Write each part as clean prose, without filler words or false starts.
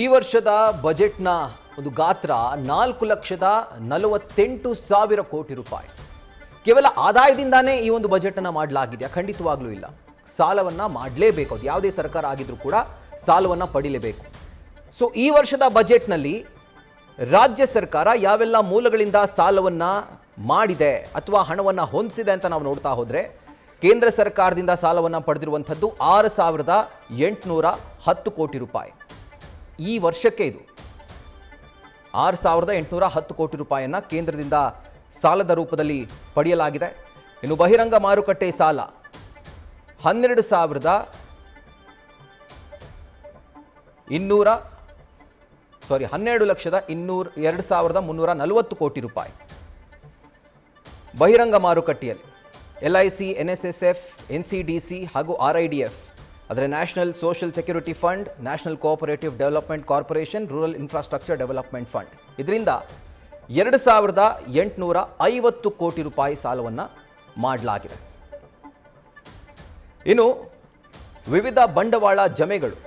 ಈ ವರ್ಷದ ಬಜೆಟ್ನ ಒಂದು ಗಾತ್ರ 4,48,000 ಕೋಟಿ ರೂಪಾಯಿ. ಕೇವಲ ಆದಾಯದಿಂದಾನೇ ಈ ಒಂದು ಬಜೆಟ್ ಅನ್ನು ಮಾಡಲಾಗಿದೆ? ಖಂಡಿತವಾಗ್ಲೂ ಇಲ್ಲ. ಸಾಲವನ್ನ ಮಾಡಲೇಬೇಕು. ಅದು ಯಾವುದೇ ಸರ್ಕಾರ ಆಗಿದ್ರೂ ಕೂಡ ಸಾಲವನ್ನ ಪಡಿಲೇಬೇಕು. ಸೊ ಈ ವರ್ಷದ ಬಜೆಟ್ನಲ್ಲಿ ರಾಜ್ಯ ಸರ್ಕಾರ ಯಾವೆಲ್ಲ ಮೂಲಗಳಿಂದ ಸಾಲವನ್ನ ಮಾಡಿದೆ ಅಥವಾ ಹಣವನ್ನ ಹೊಂದಿಸಿದೆ ಅಂತ ನಾವು ನೋಡ್ತಾ ಹೋದ್ರೆ, ಕೇಂದ್ರ ಸರ್ಕಾರದಿಂದ ಸಾಲವನ್ನ ಪಡೆದಿರುವಂಥದ್ದು 6,810 ಕೋಟಿ ರೂಪಾಯಿ. ಈ ವರ್ಷಕ್ಕೆ ಇದು 6,810 ಕೋಟಿ ರೂಪಾಯಿಯನ್ನು ಕೇಂದ್ರದಿಂದ ಸಾಲದ ರೂಪದಲ್ಲಿ ಪಡೆಯಲಾಗಿದೆ. ಇನ್ನು ಬಹಿರಂಗ ಮಾರುಕಟ್ಟೆ ಸಾಲ 12,240 ಕೋಟಿ ರೂಪಾಯಿ. ಬಹಿರಂಗ ಮಾರುಕಟ್ಟೆಯಲ್ಲಿ LIC, NSSF, NCDC ಹಾಗೂ RIDF, ಅಂದರೆ national social security fund, national cooperative development corporation, rural infrastructure development fund, ಇದರಿಂದ 2,850 ಕೋಟಿ ರೂಪಾಯಿ ಸಾಲವನ್ನು ಮಾಡಲಾಗಿದೆ. ಇನ್ನು ವಿವಿಧ ಬಂಡವಾಳ ಜಮೆಗಳು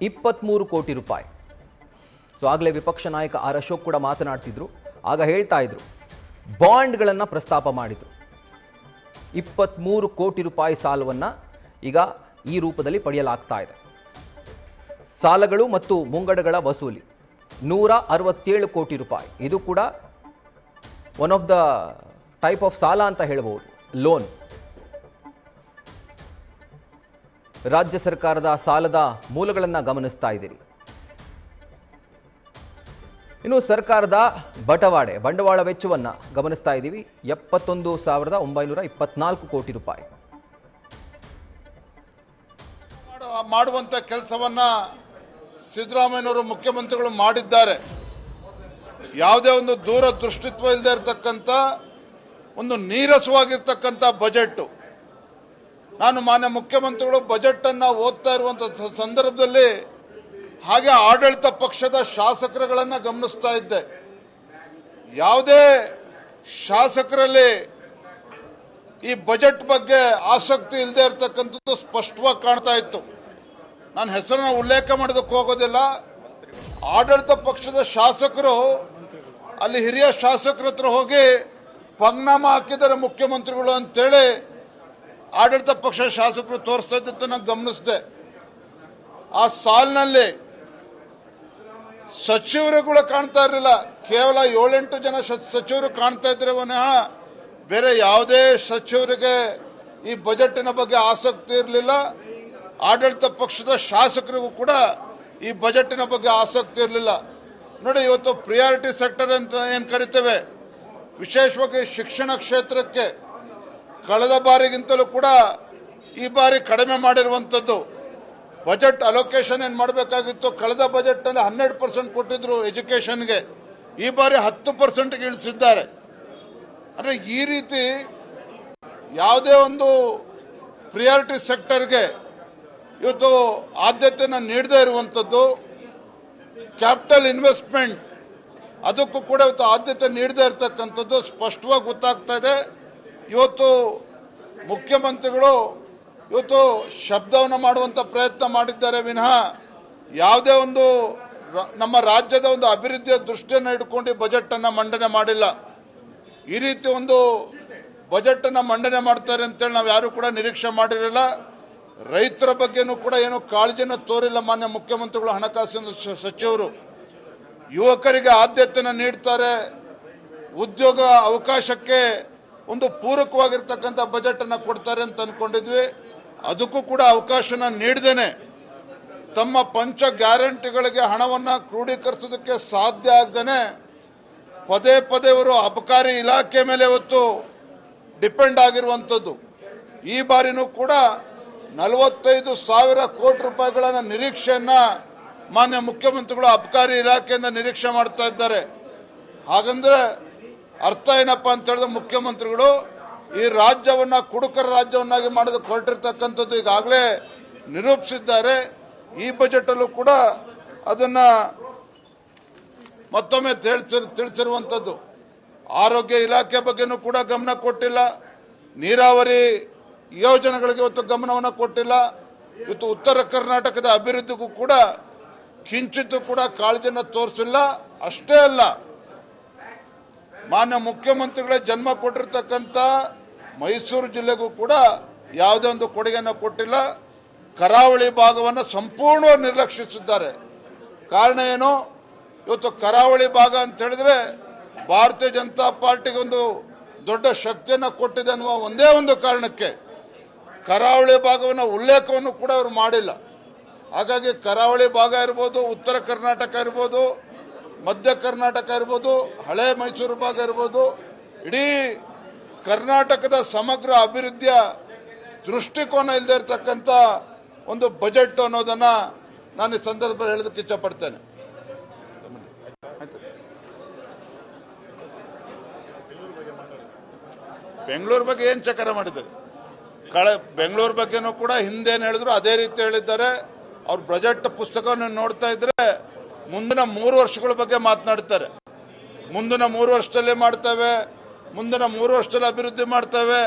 23 ಕೋಟಿ ರೂಪಾಯಿ. ಸೊ ಆಗಲೇ ವಿಪಕ್ಷ ನಾಯಕ ಆರ್ ಅಶೋಕ್ ಕೂಡ ಮಾತನಾಡ್ತಿದ್ರು. ಆಗ ಹೇಳ್ತಾ ಇದ್ರು, ಬಾಂಡ್ಗಳನ್ನು ಪ್ರಸ್ತಾಪ ಮಾಡಿದ್ರು. 23 ಕೋಟಿ ರೂಪಾಯಿ ಸಾಲವನ್ನು ಈಗ ಈ ರೂಪದಲ್ಲಿ ಪಡೆಯಲಾಗ್ತಾ ಇದೆ. ಸಾಲಗಳು ಮತ್ತು ಮುಂಗಡಗಳ ವಸೂಲಿ 167 ಕೋಟಿ ರೂಪಾಯಿ. ಇದು ಕೂಡ one of the type of ಸಾಲ ಅಂತ ಹೇಳ್ಬೋದು, ಲೋನ್. ರಾಜ್ಯ ಸರ್ಕಾರದ ಸಾಲದ ಮೂಲಗಳನ್ನು ಗಮನಿಸ್ತಾ ಇದ್ದೀರಿ. ಇನ್ನು ಸರ್ಕಾರದ ಬಂಡವಾಳ ವೆಚ್ಚವನ್ನು ಗಮನಿಸ್ತಾ ಇದ್ದೀವಿ. 71,924 ಕೋಟಿ ರೂಪಾಯಿ ಮಾಡುವಂತ ಕೆಲಸವನ್ನ ಸಿದ್ದರಾಮಯ್ಯನವರು ಮುಖ್ಯಮಂತ್ರಿಗಳು ಮಾಡಿದ್ದಾರೆ. ಯಾವುದೇ ಒಂದು ದೂರದೃಷ್ಟಿತ್ವ ಇಲ್ಲದೆ ಇರತಕ್ಕಂಥ ಒಂದು ನೀರಸವಾಗಿರ್ತಕ್ಕಂಥ ಬಜೆಟ್. ನಾನು ಮಾನ್ಯ ಮುಖ್ಯಮಂತ್ರಿಗಳು ಬಜೆಟ್ ಅನ್ನ ಓದ್ತಾ ಇರುವಂತ ಸಂದರ್ಭದಲ್ಲಿ ಹಾಗೆ ಆಡಳಿತ ಪಕ್ಷದ ಶಾಸಕರುಗಳನ್ನ ಗಮನಿಸ್ತಾ ಇದ್ದೆ. ಯಾವುದೇ ಶಾಸಕರಲ್ಲಿ ಈ ಬಜೆಟ್ ಬಗ್ಗೆ ಆಸಕ್ತಿ ಇಲ್ಲದೆ ಇರತಕ್ಕಂಥದ್ದು ಸ್ಪಷ್ಟವಾಗಿ ಕಾಣ್ತಾ ಇತ್ತು. ನಾನು ಹೆಸರನ್ನ ಉಲ್ಲೇಖ ಮಾಡೋದಕ್ಕೆ ಹೋಗೋದಿಲ್ಲ. ಆಡಳಿತ ಪಕ್ಷದ ಶಾಸಕರು ಅಲ್ಲಿ ಹಿರಿಯ ಶಾಸಕರ ಹತ್ರ ಹೋಗಿ ಪಂಗ್ನಾಮ ಹಾಕಿದ್ದಾರೆ ಮುಖ್ಯಮಂತ್ರಿಗಳು ಅಂತೇಳಿ ಆಡಳಿತ ಪಕ್ಷದ ಶಾಸಕರು ತೋರಿಸ್ತಾ ಇದ್ದಂತ ನಾನು ಗಮನಿಸಿದೆ. ಆ ಸಾಲಿನಲ್ಲಿ ಸಚಿವರುಗಳು ಕಾಣ್ತಾ ಇರಲಿಲ್ಲ. ಕೇವಲ 7-8 ಜನ ಸಚಿವರು ಕಾಣ್ತಾ ಇದ್ರೆ ವಿನಃ ಬೇರೆ ಯಾವುದೇ ಸಚಿವರಿಗೆ ಈ ಬಜೆಟಿನ ಬಗ್ಗೆ ಆಸಕ್ತಿ ಇರಲಿಲ್ಲ. ಆಡಳಿತ ಪಕ್ಷದ ಶಾಸಕರಿಗೂ ಕೂಡ ಈ ಬಜೆಟಿನ ಬಗ್ಗೆ ಆಸಕ್ತಿ ಇರಲಿಲ್ಲ. ನೋಡಿ, ಇವತ್ತು ಪ್ರಿಯಾರಿಟಿ ಸೆಕ್ಟರ್ ಅಂತ ಏನು ಕರಿತೇವೆ, ವಿಶೇಷವಾಗಿ ಶಿಕ್ಷಣ ಕ್ಷೇತ್ರಕ್ಕೆ ಕಳೆದ ಬಾರಿಗಿಂತಲೂ ಕೂಡ ಈ ಬಾರಿ ಕಡಿಮೆ ಮಾಡಿರುವಂಥದ್ದು. ಬಜೆಟ್ ಅಲೋಕೇಶನ್ ಏನು ಮಾಡಬೇಕಾಗಿತ್ತು, ಕಳೆದ ಬಜೆಟ್ ನಲ್ಲಿ 12% ಕೊಟ್ಟಿದ್ರು ಎಜುಕೇಶನ್ಗೆ, ಈ ಬಾರಿ 10%ಗೆ ಇಳಿಸಿದ್ದಾರೆ. ಅಂದ್ರೆ ಈ ರೀತಿ ಯಾವುದೇ ಒಂದು ಪ್ರಿಯಾರಿಟಿ ಸೆಕ್ಟರ್ಗೆ ಇವತ್ತು ಆದ್ಯತೆಯನ್ನು ನೀಡದೇ ಇರುವಂಥದ್ದು. ಕ್ಯಾಪಿಟಲ್ ಇನ್ವೆಸ್ಟ್ಮೆಂಟ್ ಅದಕ್ಕೂ ಕೂಡ ಇವತ್ತು ಆದ್ಯತೆ ನೀಡದೇ ಇರತಕ್ಕಂಥದ್ದು ಸ್ಪಷ್ಟವಾಗಿ ಗೊತ್ತಾಗ್ತಾ ಇದೆ. ಇವತ್ತು ಮುಖ್ಯಮಂತ್ರಿಗಳು ಇವತ್ತು ಶಬ್ದವನ್ನು ಮಾಡುವಂತ ಪ್ರಯತ್ನ ಮಾಡಿದ್ದಾರೆ ವಿನಃ ಯಾವುದೇ ಒಂದು ನಮ್ಮ ರಾಜ್ಯದ ಒಂದು ಅಭಿವೃದ್ಧಿಯ ದೃಷ್ಟಿಯನ್ನು ಇಟ್ಕೊಂಡು ಬಜೆಟ್ ಅನ್ನ ಮಂಡನೆ ಮಾಡಿಲ್ಲ. ಈ ರೀತಿ ಒಂದು ಬಜೆಟ್ ಅನ್ನ ಮಂಡನೆ ಮಾಡ್ತಾರೆ ಅಂತೇಳಿ ನಾವು ಯಾರು ಕೂಡ ನಿರೀಕ್ಷೆ ಮಾಡಿರಲಿಲ್ಲ. ರೈತರ ಬಗ್ಗೆನೂ ಕೂಡ ಏನು ಕಾಳಜಿನ ತೋರಿಲ್ಲ ಮಾನ್ಯ ಮುಖ್ಯಮಂತ್ರಿಗಳು, ಹಣಕಾಸಿನ ಸಚಿವರು. ಯುವಕರಿಗೆ ಆದ್ಯತೆಯನ್ನು ನೀಡ್ತಾರೆ. ಉದ್ಯೋಗ ಅವಕಾಶಕ್ಕೆ ಒಂದು ಪೂರಕವಾಗಿರ್ತಕ್ಕಂಥ ಬಜೆಟ್ ಅನ್ನ ಕೊಡ್ತಾರೆ ಅಂತ ಅನ್ಕೊಂಡಿದ್ವಿ. ಅದಕ್ಕೂ ಕೂಡ ಅವಕಾಶನ ನೀಡದೇನೆ ತಮ್ಮ ಪಂಚ ಗ್ಯಾರಂಟಿಗಳಿಗೆ ಹಣವನ್ನ ಕ್ರೋಢೀಕರಿಸೋದಕ್ಕೆ ಸಾಧ್ಯ ಆಗದೇನೆ ಪದೇ ಪದೇ ಅವರು ಅಬಕಾರಿ ಇಲಾಖೆ ಮೇಲೆ ಇವತ್ತು ಡಿಪೆಂಡ್ ಆಗಿರುವಂಥದ್ದು. ಈ ಬಾರಿನೂ ಕೂಡ 45,000 ಕೋಟಿ ರೂಪಾಯಿಗಳ ನಿರೀಕ್ಷೆಯನ್ನ ಮಾನ್ಯ ಮುಖ್ಯಮಂತ್ರಿಗಳು ಅಬಕಾರಿ ಇಲಾಖೆಯಿಂದ ನಿರೀಕ್ಷೆ ಮಾಡ್ತಾ ಇದ್ದಾರೆ. ಹಾಗಂದ್ರೆ ಅರ್ಥ ಏನಪ್ಪಾ ಅಂತ ಹೇಳಿದ್ರೆ, ಮುಖ್ಯಮಂತ್ರಿಗಳು ಈ ರಾಜ್ಯವನ್ನ ಕುಡುಕರ ರಾಜ್ಯವನ್ನಾಗಿ ಮಾಡೋದಕ್ಕೆ ಹೊರಟಿರ್ತಕ್ಕಂಥದ್ದು ಈಗಾಗಲೇ ನಿರೂಪಿಸಿದ್ದಾರೆ. ಈ ಬಜೆಟ್ ಅಲ್ಲೂ ಕೂಡ ಅದನ್ನ ಮತ್ತೊಮ್ಮೆ ತಿಳಿಸಿರುವಂತದ್ದು. ಆರೋಗ್ಯ ಇಲಾಖೆ ಬಗ್ಗೆನೂ ಕೂಡ ಗಮನ ಕೊಟ್ಟಿಲ್ಲ. ನೀರಾವರಿ ಯೋಜನೆಗಳಿಗೆ ಇವತ್ತು ಗಮನವನ್ನು ಕೊಟ್ಟಿಲ್ಲ. ಇವತ್ತು ಉತ್ತರ ಕರ್ನಾಟಕದ ಅಭಿವೃದ್ಧಿಗೂ ಕೂಡ ಕಿಂಚಿತ್ತೂ ಕೂಡ ಕಾಳಜಿನ ತೋರಿಸಿಲ್ಲ. ಅಷ್ಟೇ ಅಲ್ಲ, ಮಾನ್ಯ ಮುಖ್ಯಮಂತ್ರಿಗಳೇ ಜನ್ಮ ಕೊಟ್ಟಿರ್ತಕ್ಕಂಥ ಮೈಸೂರು ಜಿಲ್ಲೆಗೂ ಕೂಡ ಯಾವುದೇ ಒಂದು ಕೊಡುಗೆಯನ್ನು ಕೊಟ್ಟಿಲ್ಲ. ಕರಾವಳಿ ಭಾಗವನ್ನು ಸಂಪೂರ್ಣ ನಿರ್ಲಕ್ಷಿಸಿದ್ದಾರೆ. ಕಾರಣ ಏನು? ಇವತ್ತು ಕರಾವಳಿ ಭಾಗ ಅಂತ ಹೇಳಿದ್ರೆ ಭಾರತೀಯ ಜನತಾ ಪಾರ್ಟಿಗೆ ಒಂದು ದೊಡ್ಡ ಶಕ್ತಿಯನ್ನು ಕೊಟ್ಟಿದೆ ಅನ್ನುವ ಒಂದೇ ಒಂದು ಕಾರಣಕ್ಕೆ ಕರಾವಳಿ ಭಾಗವನ್ನು ಉಲ್ಲೇಖವನ್ನು ಕೂಡ ಅವರು ಮಾಡಿಲ್ಲ. ಹಾಗಾಗಿ ಕರಾವಳಿ ಭಾಗ ಇರ್ಬೋದು, ಉತ್ತರ ಕರ್ನಾಟಕ ಇರ್ಬೋದು, ಮಧ್ಯ ಕರ್ನಾಟಕ ಇರ್ಬೋದು, ಹಳೆ ಮೈಸೂರು ಭಾಗ ಇರ್ಬೋದು, ಇಡೀ ಕರ್ನಾಟಕದ ಸಮಗ್ರ ಅಭಿವೃದ್ಧಿಯ ದೃಷ್ಟಿಕೋನ ಇಲ್ಲದೆ ಇರತಕ್ಕಂಥ ಒಂದು ಬಜೆಟ್ ಅನ್ನೋದನ್ನ ನಾನು ಈ ಸಂದರ್ಭದಲ್ಲಿ ಹೇಳೋದಕ್ಕೆ ಇಚ್ಛಪಡ್ತೇನೆ. ಬೆಂಗಳೂರು ಬಗ್ಗೆ ಏನ್ ಚಕಾರ ಮಾಡಿದ್ದಾರೆ? ಬೆಂಗಳೂರು ಬಗ್ಗೆನೂ ಕೂಡ ಹಿಂದೇನು ಹೇಳಿದ್ರು ಅದೇ ರೀತಿ ಹೇಳಿದ್ದಾರೆ. ಅವ್ರ ಬಜೆಟ್ ಪುಸ್ತಕವನ್ನು ನೋಡ್ತಾ ಇದ್ರೆ ಮುಂದಿನ 3 ವರ್ಷಗಳ ಬಗ್ಗೆ ಮಾತನಾಡ್ತಾರೆ. ಮುಂದಿನ 3 ವರ್ಷದಲ್ಲಿ ಮಾಡ್ತೇವೆ, ಮುಂದಿನ 3 ವರ್ಷದಲ್ಲಿ ಅಭಿವೃದ್ಧಿ ಮಾಡ್ತೇವೆ.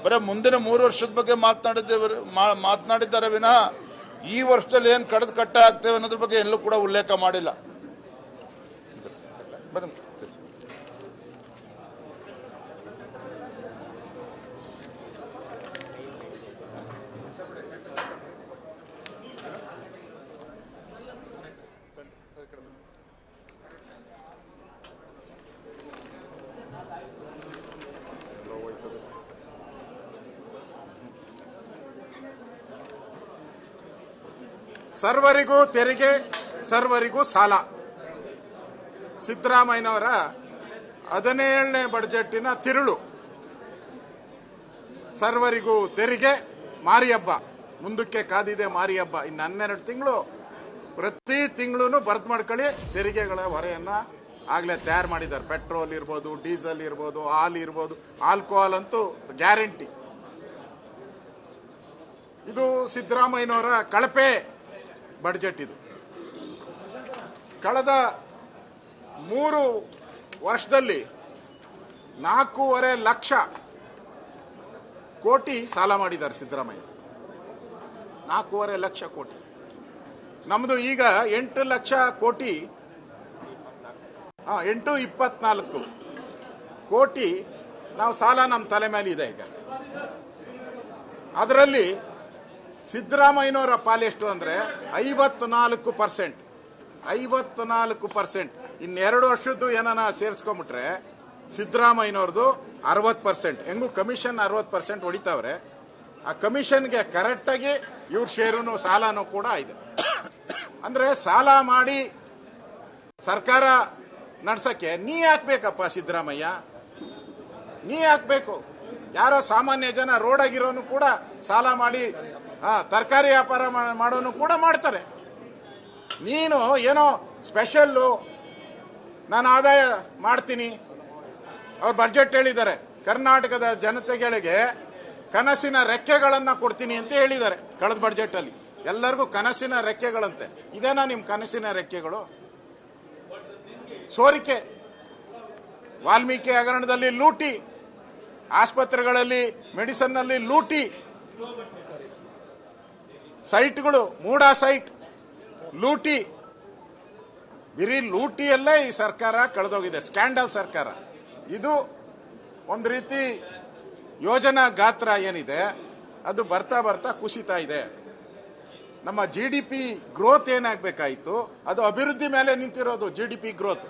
ಬರೀ ಮುಂದಿನ 3 ವರ್ಷದ ಬಗ್ಗೆ ಮಾತನಾಡಿದ್ದಾರೆ ವಿನಃ ಈ ವರ್ಷದಲ್ಲಿ ಏನು ಕಡ್ದು ಕಟ್ಟೆ ಆಗ್ತೇವೆ ಅನ್ನೋದ್ರ ಬಗ್ಗೆ ಎಲ್ಲೂ ಕೂಡ ಉಲ್ಲೇಖ ಮಾಡಿಲ್ಲ. ಸರ್ವರಿಗೂ ತೆರಿಗೆ, ಸರ್ವರಿಗೂ ಸಾಲ. ಸಿದ್ದರಾಮಯ್ಯನವರ 17ನೇ ಬಜೆಟ್ಟಿನ ತಿರುಳು. ಸರ್ವರಿಗೂ ತೆರಿಗೆ, ಮಾರಿ ಹಬ್ಬ ಮುಂದಕ್ಕೆ ಕಾದಿದೆ. ಮಾರಿ ಹಬ್ಬ ಇನ್ನು 12 ತಿಂಗಳು. ಪ್ರತಿ ತಿಂಗಳು ಬರ್ತ್ ಮಾಡ್ಕೊಳ್ಳಿ. ತೆರಿಗೆಗಳ ಹೊರೆಯನ್ನ ಆಗ್ಲೇ ತಯಾರು ಮಾಡಿದ್ದಾರೆ. ಪೆಟ್ರೋಲ್ ಇರ್ಬೋದು, ಡೀಸೆಲ್ ಇರ್ಬೋದು, ಹಾಲ್ ಇರ್ಬೋದು, ಆಲ್ಕೋಹಾಲ್ ಅಂತೂ ಗ್ಯಾರಂಟಿ. ಇದು ಸಿದ್ದರಾಮಯ್ಯನವರ ಕಳಪೆ ಬಡ್ಜೆಟ್. ಇದು ಕಳೆದ 3 ವರ್ಷದಲ್ಲಿ 4.5 ಲಕ್ಷ ಕೋಟಿ ಸಾಲ ಮಾಡಿದ್ದಾರೆ ಸಿದ್ದರಾಮಯ್ಯ. 4.5 ಲಕ್ಷ ಕೋಟಿ. ನಮ್ದು ಈಗ 8 ಲಕ್ಷ ಕೋಟಿ, 824 ಕೋಟಿ ನಾವು ಸಾಲ ನಮ್ಮ ತಲೆ ಮೇಲೆ ಇದೆ ಈಗ. ಅದರಲ್ಲಿ ಸಿದ್ದರಾಮಯ್ಯನವರ ಪಾಲೆಷ್ಟು ಅಂದ್ರೆ 54%. 54%. ಇನ್ನು2 ವರ್ಷದ್ದು ಏನಾನ ಸೇರಿಸ್ಕೊಂಡ್ಬಿಟ್ರೆ ಸಿದ್ದರಾಮಯ್ಯನವ್ರದ್ದು 60%. ಹೆಂಗೂ ಕಮಿಷನ್ 60% ಹೊಡಿತಾವ್ರೆ. ಆ ಕಮಿಷನ್ಗೆ ಕರೆಕ್ಟಾಗಿ ಇವ್ರ ಶೇರುನು ಸಾಲನೂ ಕೂಡ ಇದೆ. ಅಂದ್ರೆ ಸಾಲ ಮಾಡಿ ಸರ್ಕಾರ ನಡ್ಸಕ್ಕೆ ನೀ ಹಾಕ್ಬೇಕಪ್ಪ ಸಿದ್ದರಾಮಯ್ಯ, ನೀ ಹಾಕ್ಬೇಕು. ಯಾರೋ ಸಾಮಾನ್ಯ ಜನ ರೋಡಾಗಿರೋನು ಕೂಡ ಸಾಲ ಮಾಡಿ ತರಕಾರಿ ವ್ಯಾಪಾರ ಮಾಡೋನು ಕೂಡ ಮಾಡ್ತಾರೆ. ನೀನು ಏನೋ ಸ್ಪೆಷಲ್ಲು ನಾನು ಆದಾಯ ಮಾಡ್ತೀನಿ. ಅವ್ರು ಬಜೆಟ್ ಹೇಳಿದ್ದಾರೆ, ಕರ್ನಾಟಕದ ಜನತೆಗಳಿಗೆ ಕನಸಿನ ರೆಕ್ಕೆಗಳನ್ನ ಕೊಡ್ತೀನಿ ಅಂತ ಹೇಳಿದ್ದಾರೆ. ಕಳೆದ ಬಜೆಟ್ ಅಲ್ಲಿ ಎಲ್ಲರಿಗೂ ಕನಸಿನ ರೆಕ್ಕೆಗಳಂತೆ. ಇದೇನಾ ನಿಮ್ ಕನಸಿನ ರೆಕ್ಕೆಗಳು? ಸೋರಿಕೆ, ವಾಲ್ಮೀಕಿ ಹಗರಣದಲ್ಲಿ ಲೂಟಿ, ಆಸ್ಪತ್ರೆಗಳಲ್ಲಿ ಮೆಡಿಸಿನ್ ನಲ್ಲಿ ಲೂಟಿ, ಸೈಟ್ಗಳು ಮೂಡ ಸೈಟ್ ಲೂಟಿ. ಬಿರಿ ಲೂಟಿಯಲ್ಲೇ ಈ ಸರ್ಕಾರ ಕಳೆದೋಗಿದೆ. ಸ್ಕ್ಯಾಂಡಲ್ ಸರ್ಕಾರ ಇದು. ಒಂದು ರೀತಿ ಯೋಜನಾ ಗಾತ್ರ ಏನಿದೆ ಅದು ಬರ್ತಾ ಬರ್ತಾ ಕುಸಿತಾ ಇದೆ. ನಮ್ಮ GDP ಗ್ರೋತ್ ಏನಾಗಬೇಕಾಯಿತು ಅದು ಅಭಿವೃದ್ಧಿ ಮೇಲೆ ನಿಂತಿರೋದು. GDP ಗ್ರೋತ್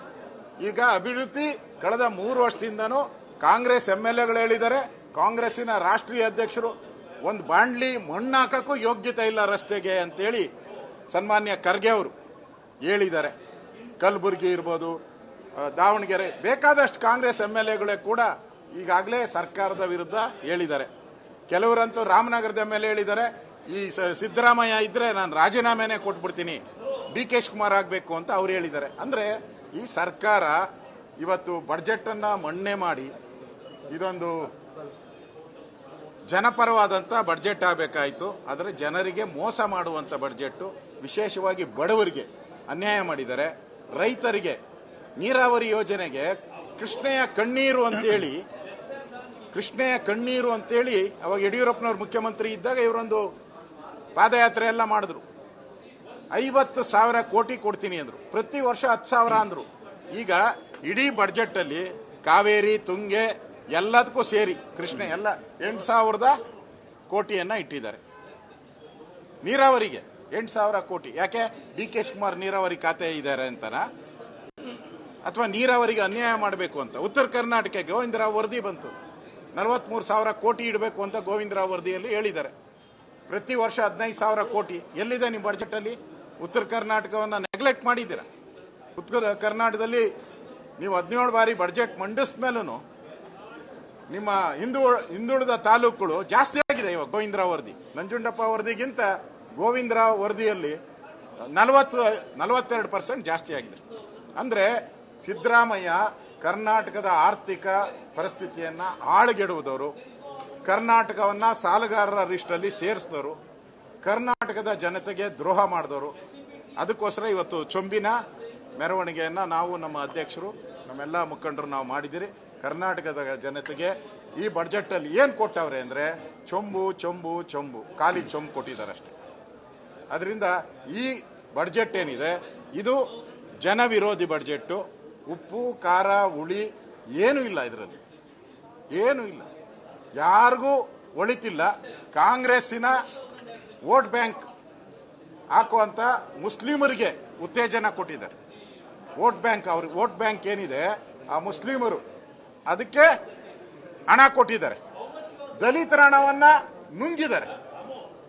ಈಗ ಅಭಿವೃದ್ಧಿ ಕಳೆದ 3 ವರ್ಷದಿಂದನೂ ಕಾಂಗ್ರೆಸ್ MLAಗಳು ಹೇಳಿದ್ದಾರೆ. ಕಾಂಗ್ರೆಸ್ಸಿನ ರಾಷ್ಟ್ರೀಯ ಅಧ್ಯಕ್ಷರು ಒಂದು ಬಾಂಡ್ಲಿ ಮಣ್ಣು ಹಾಕಕ್ಕೂ ಯೋಗ್ಯತೆ ಇಲ್ಲ ರಸ್ತೆಗೆ ಅಂತೇಳಿ ಸನ್ಮಾನ್ಯ ಖರ್ಗೆ ಅವರು ಹೇಳಿದ್ದಾರೆ. ಕಲಬುರಗಿ ಇರ್ಬೋದು, ದಾವಣಗೆರೆ, ಬೇಕಾದಷ್ಟು ಕಾಂಗ್ರೆಸ್ MLAಗಳೇ ಕೂಡ ಈಗಾಗಲೇ ಸರ್ಕಾರದ ವಿರುದ್ಧ ಹೇಳಿದ್ದಾರೆ. ಕೆಲವರಂತೂ ರಾಮನಗರದ MLA ಹೇಳಿದ್ದಾರೆ, ಈ ಸಿದ್ದರಾಮಯ್ಯ ಇದ್ರೆ ನಾನು ರಾಜೀನಾಮೆನೇ ಕೊಟ್ಬಿಡ್ತೀನಿ, DK ಶಿವಕುಮಾರ್ ಆಗಬೇಕು ಅಂತ ಅವ್ರು ಹೇಳಿದ್ದಾರೆ. ಅಂದ್ರೆ ಈ ಸರ್ಕಾರ ಇವತ್ತು ಬಜೆಟ್ ಅನ್ನ ಮಣ್ಣೆ ಮಾಡಿ ಇದೊಂದು ಜನಪರವಾದಂತ ಬಜೆಟ್ ಆಗಬೇಕಾಯಿತು. ಆದರೆ ಜನರಿಗೆ ಮೋಸ ಮಾಡುವಂತ ಬಜೆಟ್. ವಿಶೇಷವಾಗಿ ಬಡವರಿಗೆ ಅನ್ಯಾಯ ಮಾಡಿದ್ದಾರೆ. ರೈತರಿಗೆ ನೀರಾವರಿ ಯೋಜನೆಗೆ ಕೃಷ್ಣೆಯ ಕಣ್ಣೀರು ಅಂತೇಳಿ ಅವಾಗ ಯಡಿಯೂರಪ್ಪನವ್ರು ಮುಖ್ಯಮಂತ್ರಿ ಇದ್ದಾಗ ಇವರೊಂದು ಪಾದಯಾತ್ರೆ ಎಲ್ಲ ಮಾಡಿದ್ರು. 50,000 ಕೋಟಿ ಕೊಡ್ತೀನಿ ಅಂದ್ರು, ಪ್ರತಿ ವರ್ಷ 10,000 ಅಂದ್ರು. ಈಗ ಇಡೀ ಬಡ್ಜೆಟ್ ಅಲ್ಲಿ ಕಾವೇರಿ, ತುಂಗೆ ಎಲ್ಲದಕ್ಕೂ ಸೇರಿ ಕೃಷ್ಣ ಎಲ್ಲ 8,000 ಕೋಟಿಯನ್ನ ಇಟ್ಟಿದ್ದಾರೆ. ನೀರಾವರಿಗೆ 8,000 ಕೋಟಿ. ಯಾಕೆ? ಡಿ ಕೆ ಶಿವಕುಮಾರ್ ನೀರಾವರಿ ಖಾತೆ ಇದ್ದಾರೆ ಅಂತನಾ, ಅಥವಾ ನೀರಾವರಿಗೆ ಅನ್ಯಾಯ ಮಾಡಬೇಕು ಅಂತ? ಉತ್ತರ ಕರ್ನಾಟಕ ಗೋವಿಂದರಾವ್ ವರದಿ ಬಂತು, 43,000 ಕೋಟಿ ಇಡಬೇಕು ಅಂತ ಗೋವಿಂದರಾವ್ ವರದಿಯಲ್ಲಿ ಹೇಳಿದ್ದಾರೆ. ಪ್ರತಿ ವರ್ಷ 15,000 ಕೋಟಿ ಎಲ್ಲಿದೆ ನಿಮ್ಮ ಬಡ್ಜೆಟ್ ಅಲ್ಲಿ? ಉತ್ತರ ಕರ್ನಾಟಕವನ್ನ ನೆಗ್ಲೆಕ್ಟ್ ಮಾಡಿದ್ದೀರಾ. ಉತ್ತರ ಕರ್ನಾಟಕದಲ್ಲಿ ನೀವು 17 ಬಾರಿ ಬಡ್ಜೆಟ್ ಮಂಡಿಸಿದ ಮೇಲೂ ನಿಮ್ಮ ಹಿಂದುಳಿದ ತಾಲೂಕುಗಳು ಜಾಸ್ತಿ ಆಗಿದೆ. ಇವಾಗ ಗೋವಿಂದರಾವ್ ವರದಿ, ನಂಜುಂಡಪ್ಪ ವರದಿಗಿಂತ ಗೋವಿಂದರಾವ್ ವರದಿಯಲ್ಲಿ 42% ಜಾಸ್ತಿ ಆಗಿದೆ. ಅಂದ್ರೆ ಸಿದ್ದರಾಮಯ್ಯ ಕರ್ನಾಟಕದ ಆರ್ಥಿಕ ಪರಿಸ್ಥಿತಿಯನ್ನ ಹಾಳುಗೆಡುವುದವರು, ಕರ್ನಾಟಕವನ್ನ ಸಾಲಗಾರರ ಲಿಸ್ಟಲ್ಲಿ ಸೇರಿಸಿದವರು, ಕರ್ನಾಟಕದ ಜನತೆಗೆ ದ್ರೋಹ ಮಾಡಿದವರು. ಅದಕ್ಕೋಸ್ಕರ ಇವತ್ತು ಚೊಂಬಿನ ಮೆರವಣಿಗೆಯನ್ನ ನಾವು, ನಮ್ಮ ಅಧ್ಯಕ್ಷರು, ನಮ್ಮೆಲ್ಲ ಮುಖಂಡರು ನಾವು ಮಾಡಿದಿರಿ. ಕರ್ನಾಟಕದ ಜನತೆಗೆ ಈ ಬಡ್ಜೆಟ್ ಅಲ್ಲಿ ಏನ್ ಕೊಟ್ಟವ್ರೆ ಅಂದ್ರೆ ಚೊಂಬು ಚೊಂಬು ಚೊಂಬು, ಖಾಲಿ ಚೊಂಬು ಕೊಟ್ಟಿದ್ದಾರೆ ಅಷ್ಟೇ. ಅದರಿಂದ ಈ ಬಡ್ಜೆಟ್ ಏನಿದೆ ಇದು ಜನ ವಿರೋಧಿ ಬಡ್ಜೆಟ್. ಉಪ್ಪು ಖಾರ ಹುಳಿ ಏನೂ ಇಲ್ಲ ಇದರಲ್ಲಿ, ಏನೂ ಇಲ್ಲ, ಯಾರಿಗೂ ಒಳಿತಿಲ್ಲ. ಕಾಂಗ್ರೆಸ್ಸಿನ ವೋಟ್ ಬ್ಯಾಂಕ್ ಹಾಕುವಂತ ಮುಸ್ಲಿಮರಿಗೆ ಉತ್ತೇಜನ ಕೊಟ್ಟಿದ್ದಾರೆ. ವೋಟ್ ಬ್ಯಾಂಕ್, ಅವ್ರಿಗೆ ವೋಟ್ ಬ್ಯಾಂಕ್ ಏನಿದೆ ಆ ಮುಸ್ಲಿಮರು, ಅದಕ್ಕೆ ಹಣ ಕೊಟ್ಟಿದ್ದಾರೆ. ದಲಿತರ ಹಣವನ್ನ ನುಂಗಿದ್ದಾರೆ.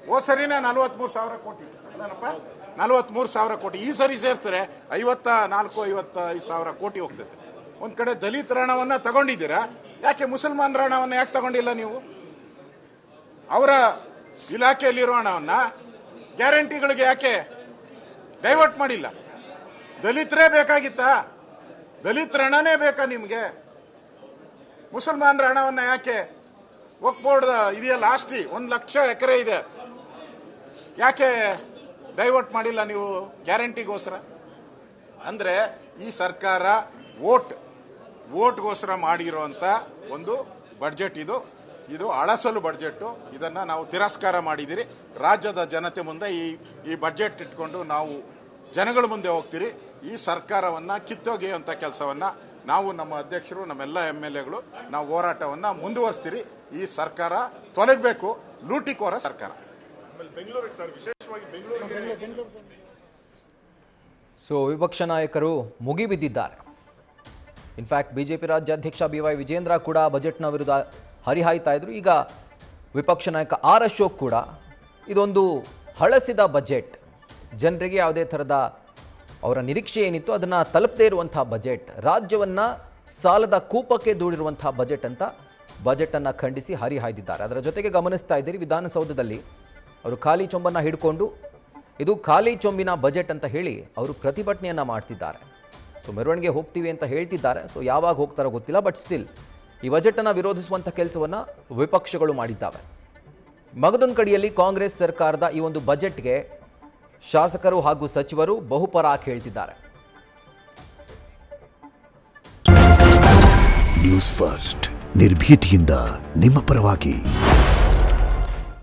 ಹೋದ ಸರಿನೇ 43,000 ಕೋಟಿ, ಅದೇನಪ್ಪ 43,000 ಕೋಟಿ. ಈ ಸರಿ ಸೇರಿಸ್ತಾರೆ 54-55,000 ಕೋಟಿ ಹೋಗ್ತೈತೆ. ಒಂದ್ ಕಡೆ ದಲಿತರ ಹಣವನ್ನ ತಗೊಂಡಿದ್ದೀರಾ, ಯಾಕೆ ಮುಸಲ್ಮಾನರ ಹಣವನ್ನ ಯಾಕೆ ತಗೊಂಡಿಲ್ಲ ನೀವು? ಅವರ ಇಲಾಖೆಯಲ್ಲಿರೋ ಹಣವನ್ನ ಗ್ಯಾರಂಟಿಗಳಿಗೆ ಯಾಕೆ ಡೈವರ್ಟ್ ಮಾಡಿಲ್ಲ? ದಲಿತರೇ ಬೇಕಾಗಿತ್ತಾ? ದಲಿತರ ಹಣನೇ ಬೇಕಾ ನಿಮ್ಗೆ? ಮುಸಲ್ಮಾನರ ಹಣವನ್ನ ಯಾಕೆ? ವಕ್ಫ್ ಬೋರ್ಡ್ ಇದೆಯಲ್ಲ ಆಸ್ತಿ, 1 ಲಕ್ಷ ಎಕರೆ ಇದೆ, ಯಾಕೆ ಡೈವರ್ಟ್ ಮಾಡಿಲ್ಲ ನೀವು ಗ್ಯಾರಂಟಿಗೋಸ್ಕರ? ಅಂದ್ರೆ ಈ ಸರ್ಕಾರ ವೋಟ್ಗೋಸ್ಕರ ಮಾಡಿರುವಂತ ಒಂದು ಬಡ್ಜೆಟ್ ಇದು. ಇದು ಅಳಸಲು ಬಡ್ಜೆಟ್. ಇದನ್ನ ನಾವು ತಿರಸ್ಕಾರ ಮಾಡಿದಿರಿ. ರಾಜ್ಯದ ಜನತೆ ಮುಂದೆ ಈ ಬಡ್ಜೆಟ್ ಇಟ್ಕೊಂಡು ನಾವು ಜನಗಳ ಮುಂದೆ ಹೋಗ್ತೀರಿ. ಈ ಸರ್ಕಾರವನ್ನ ಕಿತ್ತೊಗೆಯುವಂತ ಕೆಲಸವನ್ನ ನಾವು, ನಮ್ಮ ಅಧ್ಯಕ್ಷರು, ನಮ್ಮೆಲ್ಲ MLAಗಳು ನಾವು ಹೋರಾಟವನ್ನ ಮುಂದುವರಿಸ್ತೀರಿ. ಈ ಸರ್ಕಾರ ತೊಲಗಬೇಕು, ಲೂಟಿಕೋರ ಸರ್ಕಾರ. ಸೊ ವಿಪಕ್ಷ ನಾಯಕರು ಮುಗಿಬಿದ್ದಿದ್ದಾರೆ. ಇನ್ಫ್ಯಾಕ್ಟ್ ಬಿಜೆಪಿ ರಾಜ್ಯಾಧ್ಯಕ್ಷ BY ವಿಜೇಂದ್ರ ಕೂಡ ಬಜೆಟ್ನ ವಿರುದ್ಧ ಹರಿಹಾಯ್ತಾ ಇದ್ರು. ಈಗ ವಿಪಕ್ಷ ನಾಯಕ R ಅಶೋಕ್ ಕೂಡ ಇದೊಂದು ಹಳಸಿದ ಬಜೆಟ್, ಜನರಿಗೆ ಯಾವುದೇ ಥರದ ಅವರ ನಿರೀಕ್ಷೆ ಏನಿತ್ತು ಅದನ್ನು ತಲುಪದೇ ಇರುವಂಥ ಬಜೆಟ್, ರಾಜ್ಯವನ್ನು ಸಾಲದ ಕೂಪಕ್ಕೆ ದೂಡಿರುವಂಥ ಬಜೆಟ್ ಅಂತ ಬಜೆಟನ್ನು ಖಂಡಿಸಿ ಹರಿಹಾಯ್ದಿದ್ದಾರೆ. ಅದರ ಜೊತೆಗೆ ಗಮನಿಸ್ತಾ ಇದ್ದೀರಿ, ವಿಧಾನಸೌಧದಲ್ಲಿ ಅವರು ಖಾಲಿ ಚೊಂಬನ್ನು ಹಿಡ್ಕೊಂಡು ಇದು ಖಾಲಿ ಚೊಂಬಿನ ಬಜೆಟ್ ಅಂತ ಹೇಳಿ ಅವರು ಪ್ರತಿಭಟನೆಯನ್ನು ಮಾಡ್ತಿದ್ದಾರೆ. ಸೊ ಮೆರವಣಿಗೆ ಹೋಗ್ತೀವಿ ಅಂತ ಹೇಳ್ತಿದ್ದಾರೆ. ಸೊ ಯಾವಾಗ ಹೋಗ್ತಾರೋ ಗೊತ್ತಿಲ್ಲ, ಬಟ್ ಸ್ಟಿಲ್ ಈ ಬಜೆಟನ್ನು ವಿರೋಧಿಸುವಂಥ ಕೆಲಸವನ್ನು ವಿಪಕ್ಷಗಳು ಮಾಡಿದ್ದಾವೆ. ಮಗದೊಂದು ಕಡೆಯಲ್ಲಿ ಕಾಂಗ್ರೆಸ್ ಸರ್ಕಾರದ ಈ ಒಂದು ಬಜೆಟ್ಗೆ ಶಾಸಕರು ಹಾಗೂ ಸಚಿವರು ಬಹುಪರಾಕ್ ಹೇಳ್ತಿದ್ದಾರೆ. ನ್ಯೂಸ್ ಫಸ್ಟ್, ನಿರ್ಭೀತಿಯಿಂದ ನಿಮ್ಮ ಪರವಾಗಿ.